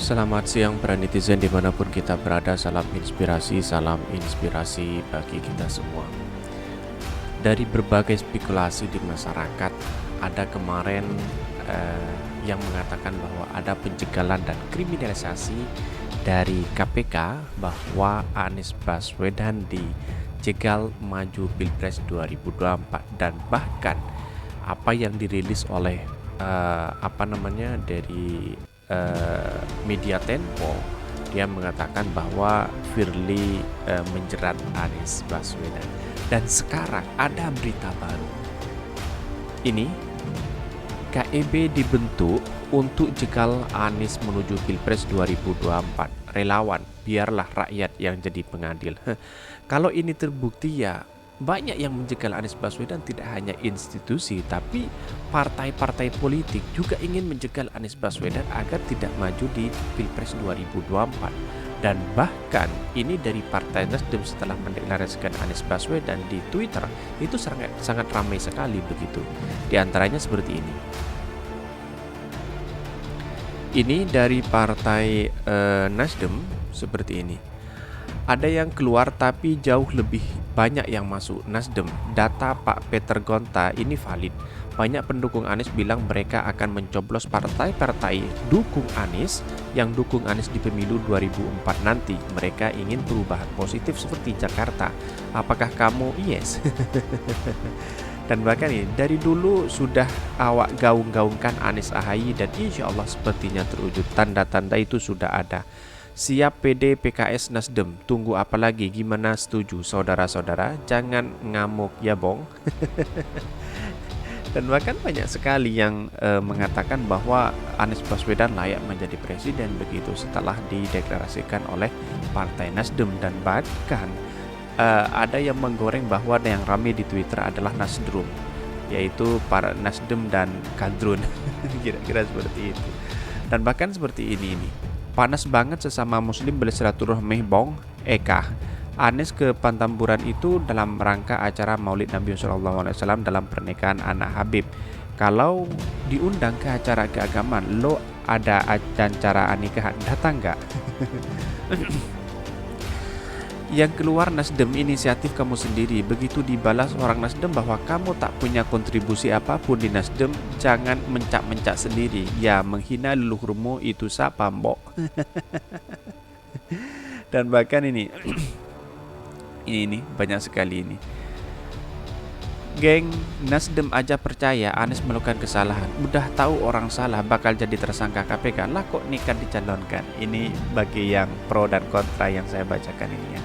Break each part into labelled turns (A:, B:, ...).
A: Selamat siang para netizen dimanapun kita berada. Salam inspirasi bagi kita semua. Dari berbagai spekulasi di masyarakat, ada kemarin yang mengatakan bahwa ada penjagalan dan kriminalisasi dari KPK bahwa Anies Baswedan dijegal maju Pilpres 2024, dan bahkan apa yang dirilis oleh dari media Tempo, dia mengatakan bahwa Firly menjerat Anies Baswedan. Dan sekarang ada berita baru. Ini KEB dibentuk untuk jegal Anies menuju Pilpres 2024. Relawan, biarlah rakyat yang jadi pengadil. Kalau ini terbukti, ya banyak yang menjegal Anies Baswedan, tidak hanya institusi, tapi partai-partai politik juga ingin menjegal Anies Baswedan agar tidak maju di Pilpres 2024. Dan bahkan ini dari Partai Nasdem setelah mendeklarasikan Anies Baswedan di Twitter, itu sangat ramai sekali begitu. Di antaranya seperti ini. Ini dari Partai Nasdem seperti ini. Ada yang keluar tapi jauh lebih banyak yang masuk Nasdem. Data Pak Peter Gonta ini valid. Banyak pendukung Anies bilang mereka akan mencoblos partai-partai dukung Anies yang dukung Anies di pemilu 2004 nanti. Mereka ingin perubahan positif seperti Jakarta. Apakah kamu yes? Dan bahkan ini dari dulu sudah awak gaung-gaungkan Anies AHY, dan insya Allah sepertinya terwujud. Tanda-tanda itu sudah ada. Siap PD PKS Nasdem. Tunggu apa lagi? Gimana, setuju saudara-saudara? Jangan ngamuk ya bong. Dan bahkan banyak sekali yang mengatakan bahwa Anies Baswedan layak menjadi presiden begitu setelah dideklarasikan oleh Partai Nasdem. Dan bahkan ada yang menggoreng bahwa yang ramai di Twitter adalah Nasdrum, yaitu para Nasdem dan Kadrun. Kira-kira seperti itu. Dan bahkan seperti ini. Panas banget sesama muslim bersilaturahmi bong. Eka Anies ke Pantamburan itu dalam rangka acara Maulid Nabi SAW dalam pernikahan anak Habib. Kalau diundang ke acara keagamaan, lo ada acara nikahan, datang nggak? Yang keluar Nasdem, inisiatif kamu sendiri. Begitu dibalas orang Nasdem bahwa kamu tak punya kontribusi apapun di Nasdem, jangan mencak-mencak sendiri. Ya, menghina leluhurmu itu siapa mbok? Dan bahkan ini banyak sekali ini. Geng Nasdem aja percaya Anies melakukan kesalahan. Udah tahu orang salah bakal jadi tersangka KPK, lah kok nikah dicalonkan. Ini bagi yang pro dan kontra yang saya bacakan ini ya.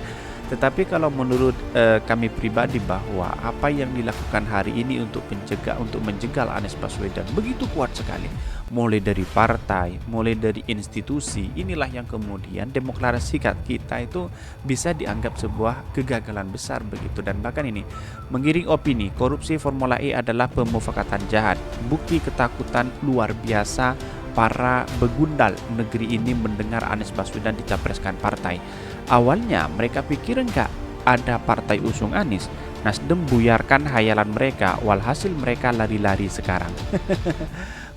A: Tetapi kalau menurut kami pribadi, bahwa apa yang dilakukan hari ini untuk menjegal Anies Baswedan begitu kuat sekali. Mulai dari partai, mulai dari institusi, inilah yang kemudian demokrasi kita itu bisa dianggap sebuah kegagalan besar begitu. Dan bahkan ini menggiring opini, korupsi Formula E adalah pemufakatan jahat. Bukti ketakutan luar biasa para begundal negeri ini mendengar Anies Baswedan dicapreskan partai. Awalnya mereka pikir enggak ada partai usung Anies. Nasdem buyarkan hayalan mereka, walhasil mereka lari-lari sekarang.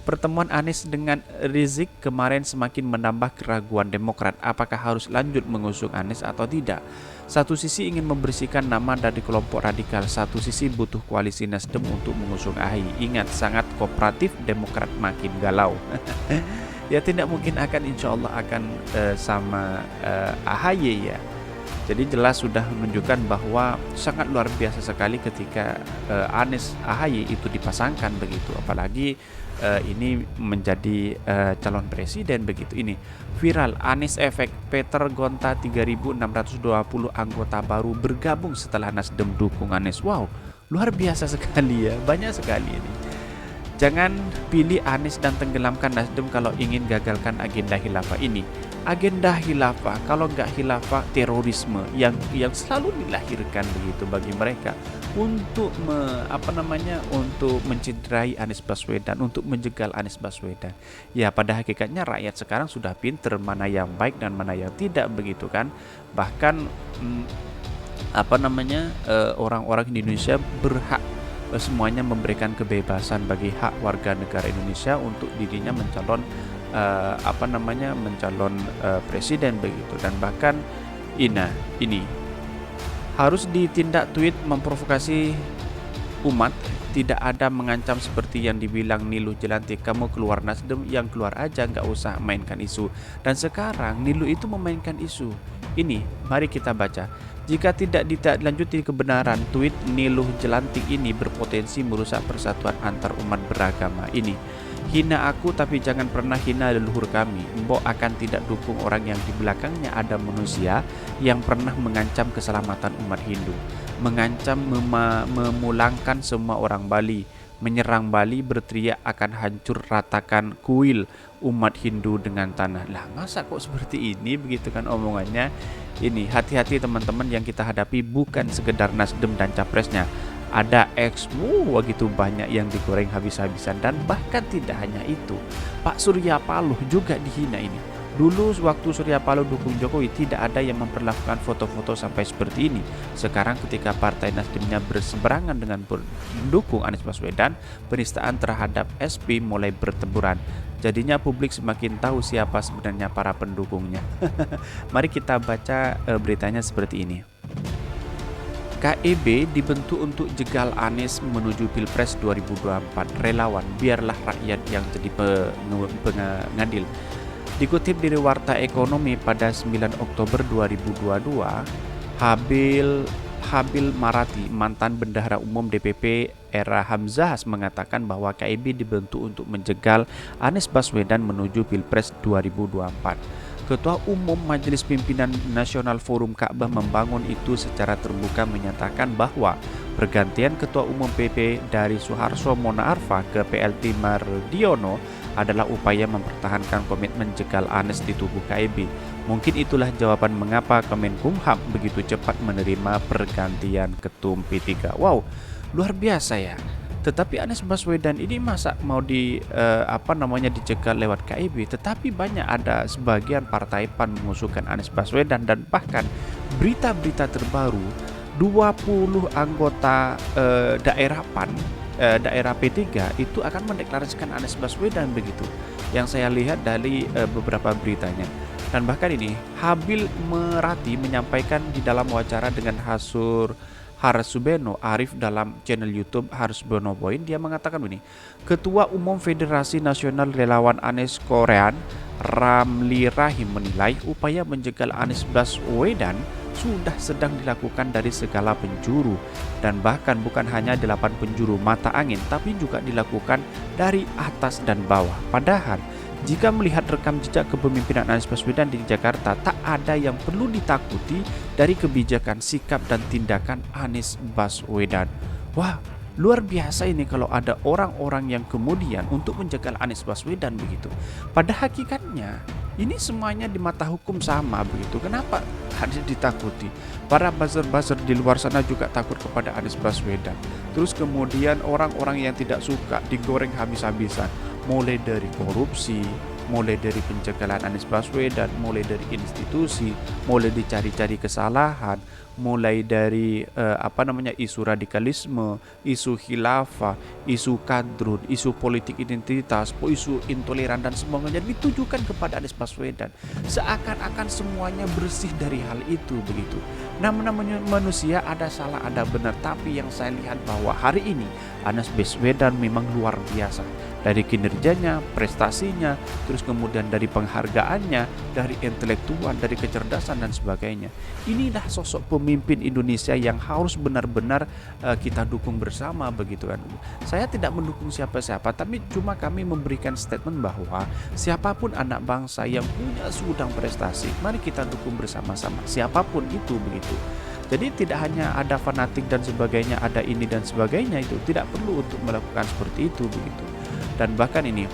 A: Pertemuan Anies dengan Rizik kemarin semakin menambah keraguan Demokrat, apakah harus lanjut mengusung Anies atau tidak. Satu sisi ingin membersihkan nama dari kelompok radikal, satu sisi butuh koalisi Nasdem untuk mengusung AHY. Ingat, sangat kooperatif, Demokrat makin galau. Ya tidak mungkin insya Allah akan sama AHY ya. Jadi jelas sudah menunjukkan bahwa sangat luar biasa sekali ketika Anies AHY itu dipasangkan begitu. Apalagi ini menjadi calon presiden begitu. Ini viral, Anies efek, Peter Gonta 3620 anggota baru bergabung setelah Nasdem dukung Anies. Wow, luar biasa sekali ya, banyak sekali ini. Jangan pilih Anies dan tenggelamkan Nasdem kalau ingin gagalkan agenda khilafah ini. Agenda khilafah, kalau nggak khilafah, terorisme yang selalu dilahirkan begitu bagi mereka untuk untuk mencederai Anies Baswedan, untuk menjegal Anies Baswedan. Ya pada hakikatnya rakyat sekarang sudah pinter mana yang baik dan mana yang tidak begitu kan. Bahkan orang-orang di Indonesia berhak semuanya memberikan kebebasan bagi hak warga negara Indonesia untuk dirinya mencalon mencalon presiden begitu. Dan bahkan ini harus ditindak tweet memprovokasi umat, tidak ada mengancam seperti yang dibilang Niluh Jelantik, kamu keluar Nasdem, yang keluar aja, nggak usah mainkan isu. Dan sekarang Niluh itu memainkan isu. Ini mari kita baca. Jika tidak ditindaklanjuti kebenaran, tweet Niluh Jelantik ini berpotensi merusak persatuan antar umat beragama. Ini, hina aku tapi jangan pernah hina leluhur kami. Mbok akan tidak dukung orang yang di belakangnya ada manusia yang pernah mengancam keselamatan umat Hindu, mengancam memulangkan semua orang Bali, menyerang Bali, berteriak akan hancur ratakan kuil umat Hindu dengan tanah. Lah masa kok seperti ini begitu kan omongannya. Ini hati-hati teman-teman, yang kita hadapi bukan sekedar Nasdem dan capresnya. Ada begitu banyak yang digoreng habis-habisan. Dan bahkan tidak hanya itu, Pak Surya Paloh juga dihina ini. Dulu waktu Surya Paloh dukung Jokowi tidak ada yang memperlakukan foto-foto sampai seperti ini. Sekarang ketika partai Nasdemnya berseberangan dengan pendukung Anies Baswedan, penistaan terhadap SP mulai berteburan. Jadinya publik semakin tahu siapa sebenarnya para pendukungnya. Mari kita baca beritanya seperti ini. KEB dibentuk untuk jegal Anies menuju Pilpres 2024. Relawan, biarlah rakyat yang jadi pengadil. Dikutip dari Warta Ekonomi pada 9 Oktober 2022, Habil Marati, mantan Bendahara Umum DPP era Hamzahas, mengatakan bahwa KIB dibentuk untuk menjegal Anies Baswedan menuju Pilpres 2024. Ketua Umum Majelis Pimpinan Nasional Forum Ka'bah Membangun itu secara terbuka menyatakan bahwa pergantian Ketua Umum PP dari Suharso Monaarfa ke PLT Mardiono adalah upaya mempertahankan komitmen jegal Anies di tubuh KIB. Mungkin itulah jawaban mengapa Kemenkumham begitu cepat menerima pergantian ketum P3. Wow, luar biasa ya. Tetapi Anies Baswedan ini masa mau dijegal lewat KIB? Tetapi banyak ada sebagian partai PAN mengusulkan Anies Baswedan, dan bahkan berita-berita terbaru 20 anggota daerah PAN, daerah P3 itu akan mendeklarasikan Anies Baswedan begitu. Yang saya lihat dari beberapa beritanya. Dan bahkan ini Habil Marati menyampaikan di dalam wawancara dengan Harsubeno Arif dalam channel YouTube Harsubeno Point. Dia mengatakan begini, Ketua Umum Federasi Nasional Relawan Anies Korean Ramli Rahim menilai upaya menjegal Anies Baswedan sudah sedang dilakukan dari segala penjuru, dan bahkan bukan hanya 8 penjuru mata angin, tapi juga dilakukan dari atas dan bawah. Padahal jika melihat rekam jejak kepemimpinan Anies Baswedan di Jakarta, tak ada yang perlu ditakuti dari kebijakan, sikap, dan tindakan Anies Baswedan. Wah, luar biasa ini kalau ada orang-orang yang kemudian untuk menjegal Anies Baswedan begitu. Pada hakikatnya, ini semuanya di mata hukum sama begitu. Kenapa harus ditakuti? Para buzzer-buzzer di luar sana juga takut kepada Anies Baswedan. Terus kemudian orang-orang yang tidak suka digoreng habis-habisan. Mulai dari korupsi, mulai dari pencegahan Anies Baswedan, mulai dari institusi, mulai dicari-cari kesalahan, mulai dari isu radikalisme, isu khilafah, isu kadrun, isu politik identitas, isu intoleran, dan semuanya ditujukan kepada Anies Baswedan. Seakan-akan semuanya bersih dari hal itu begitu. Namanya manusia, ada salah ada benar, tapi yang saya lihat bahwa hari ini Anies Baswedan memang luar biasa. Dari kinerjanya, prestasinya, terus kemudian dari penghargaannya, dari intelektual, dari kecerdasan dan sebagainya. Inilah sosok pemimpin Indonesia yang harus benar-benar kita dukung bersama begitu kan. Saya tidak mendukung siapa-siapa, tapi cuma kami memberikan statement bahwa siapapun anak bangsa yang punya segudang prestasi, mari kita dukung bersama-sama, siapapun itu begitu. Jadi tidak hanya ada fanatik dan sebagainya, ada ini dan sebagainya, itu tidak perlu untuk melakukan seperti itu begitu. Dan bahkan ini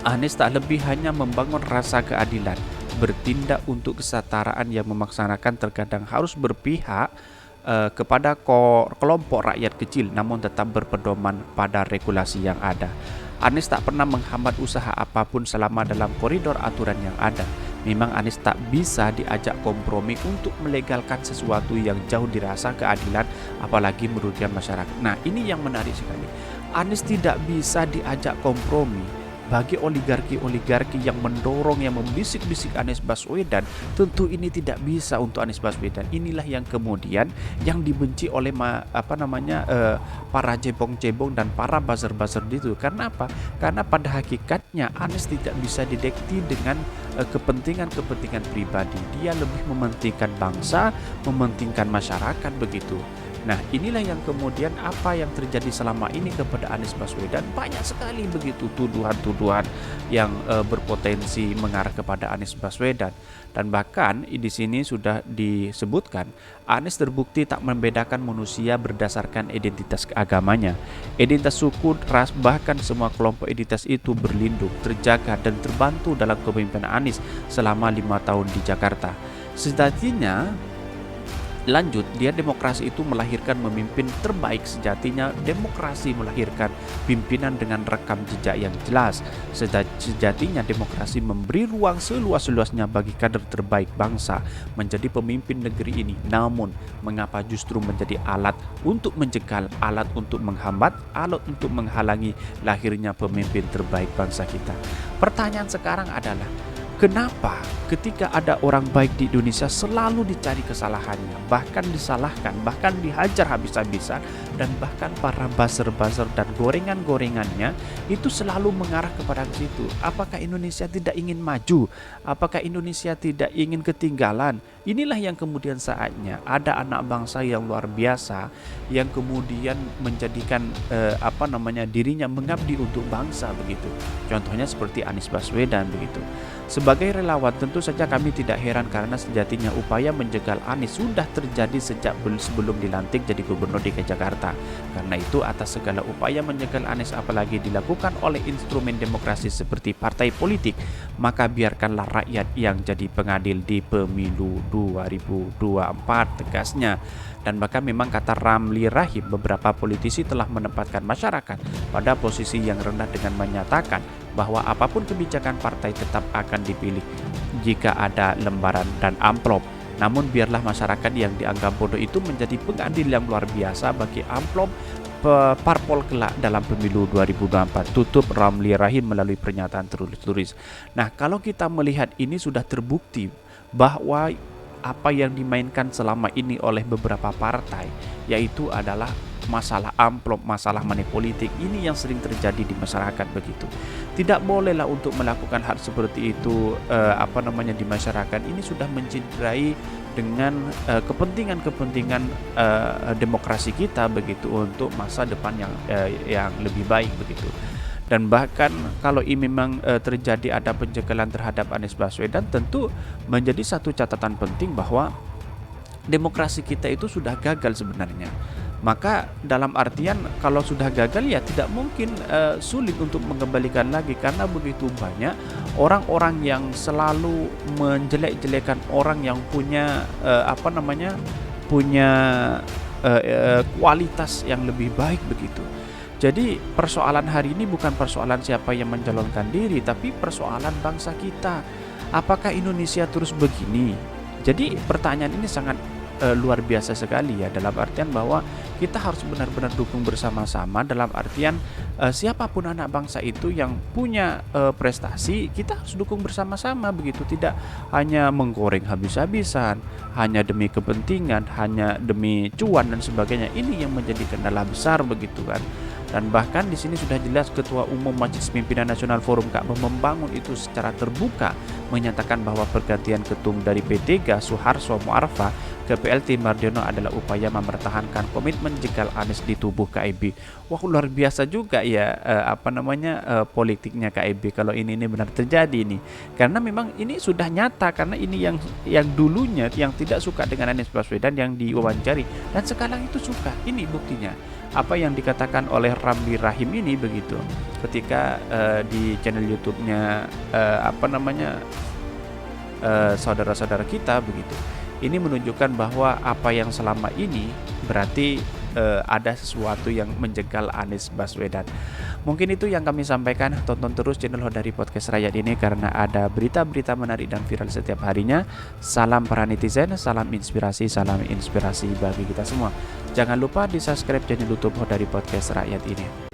A: Anies tak lebih hanya membangun rasa keadilan, bertindak untuk kesetaraan yang memaksanakan terkadang harus berpihak kepada kelompok rakyat kecil, namun tetap berpedoman pada regulasi yang ada. Anies tak pernah menghambat usaha apapun selama dalam koridor aturan yang ada. Memang Anies tak bisa diajak kompromi untuk melegalkan sesuatu yang jauh dirasa keadilan, apalagi merugikan masyarakat. Nah, ini yang menarik sekali. Anies tidak bisa diajak kompromi bagi oligarki-oligarki yang mendorong, yang membisik-bisik Anies Baswedan, tentu ini tidak bisa untuk Anies Baswedan. Inilah yang kemudian yang dibenci oleh para cebong-cebong dan para buzzer-buzzer itu. Karena apa? Karena pada hakikatnya Anies tidak bisa didekti dengan kepentingan-kepentingan pribadi. Dia lebih mementingkan bangsa, mementingkan masyarakat begitu. Nah, inilah yang kemudian apa yang terjadi selama ini kepada Anies Baswedan. Banyak sekali begitu tuduhan-tuduhan yang berpotensi mengarah kepada Anies Baswedan. Dan bahkan di sini sudah disebutkan Anies terbukti tak membedakan manusia berdasarkan identitas agamanya. Identitas suku, ras, bahkan semua kelompok identitas itu berlindung, terjaga dan terbantu dalam kepemimpinan Anies selama 5 tahun di Jakarta. Sejatinya lanjut, dia demokrasi itu melahirkan memimpin terbaik. Sejatinya demokrasi melahirkan pimpinan dengan rekam jejak yang jelas. Sejatinya demokrasi memberi ruang seluas-luasnya bagi kader terbaik bangsa menjadi pemimpin negeri ini. Namun, mengapa justru menjadi alat untuk menjegal, alat untuk menghambat, alat untuk menghalangi lahirnya pemimpin terbaik bangsa kita? Pertanyaan sekarang adalah, kenapa ketika ada orang baik di Indonesia selalu dicari kesalahannya, bahkan disalahkan, bahkan dihajar habis-habisan, dan bahkan para buzzer-buzzer dan gorengan-gorengannya itu selalu mengarah kepada situ? Apakah Indonesia tidak ingin maju? Apakah Indonesia tidak ingin ketinggalan? Inilah yang kemudian saatnya ada anak bangsa yang luar biasa yang kemudian menjadikan dirinya mengabdi untuk bangsa begitu. Contohnya seperti Anies Baswedan begitu. Sebagai relawan tentu saja kami tidak heran karena sejatinya upaya menjegal Anies sudah terjadi sejak sebelum dilantik jadi gubernur DKI Jakarta. Karena itu atas segala upaya menjegal Anies apalagi dilakukan oleh instrumen demokrasi seperti partai politik, maka biarkanlah rakyat yang jadi pengadil di pemilu 2024, tegasnya. Dan bahkan memang kata Ramli Rahim, beberapa politisi telah menempatkan masyarakat pada posisi yang rendah dengan menyatakan bahwa apapun kebijakan partai tetap akan dipilih jika ada lembaran dan amplop. Namun biarlah masyarakat yang dianggap bodoh itu menjadi pengadil yang luar biasa bagi amplop parpol kelak dalam pemilu 2024, tutup Ramli Rahim melalui pernyataan tertulis. Nah, kalau kita melihat ini sudah terbukti bahwa apa yang dimainkan selama ini oleh beberapa partai yaitu adalah masalah amplop, masalah money politik. Ini yang sering terjadi di masyarakat begitu. Tidak bolehlah untuk melakukan hal seperti itu di masyarakat. Ini sudah mencederai dengan kepentingan-kepentingan demokrasi kita begitu untuk masa depan yang lebih baik begitu. Dan bahkan kalau ini memang terjadi ada penjagalan terhadap Anies Baswedan, tentu menjadi satu catatan penting bahwa demokrasi kita itu sudah gagal sebenarnya. Maka dalam artian kalau sudah gagal ya tidak mungkin sulit untuk mengembalikan lagi, karena begitu banyak orang-orang yang selalu menjelek-jelekan orang yang punya kualitas yang lebih baik begitu. Jadi persoalan hari ini bukan persoalan siapa yang mencalonkan diri, tapi persoalan bangsa kita. Apakah Indonesia terus begini? Jadi pertanyaan ini sangat luar biasa sekali ya, dalam artian bahwa kita harus benar-benar dukung bersama-sama, dalam artian siapapun anak bangsa itu yang punya prestasi, kita harus dukung bersama-sama begitu, tidak hanya menggoreng habis-habisan, hanya demi kepentingan, hanya demi cuan dan sebagainya. Ini yang menjadi kendala besar begitu kan. Dan bahkan di sini sudah jelas Ketua Umum Majelis Pimpinan Nasional Forum Ka'bah membangun itu secara terbuka, menyatakan bahwa pergantian ketum dari P3 Suharso Mu'arfa ke PLT Mardiono adalah upaya mempertahankan komitmen jegal Anies di tubuh KIB. Wah, luar biasa juga ya politiknya KIB kalau ini benar terjadi ini. Karena memang ini sudah nyata, karena ini yang dulunya yang tidak suka dengan Anies Baswedan yang diwawancari dan sekarang itu suka. Ini buktinya. Apa yang dikatakan oleh Ramli Rahim ini begitu ketika di channel YouTube-nya saudara-saudara kita begitu. Ini menunjukkan bahwa apa yang selama ini berarti ada sesuatu yang menjegal Anies Baswedan. Mungkin itu yang kami sampaikan. Tonton terus channel Hodari Podcast Rakyat ini karena ada berita-berita menarik dan viral setiap harinya. Salam para netizen, salam inspirasi bagi kita semua. Jangan lupa di subscribe channel YouTube Hodari Podcast Rakyat ini.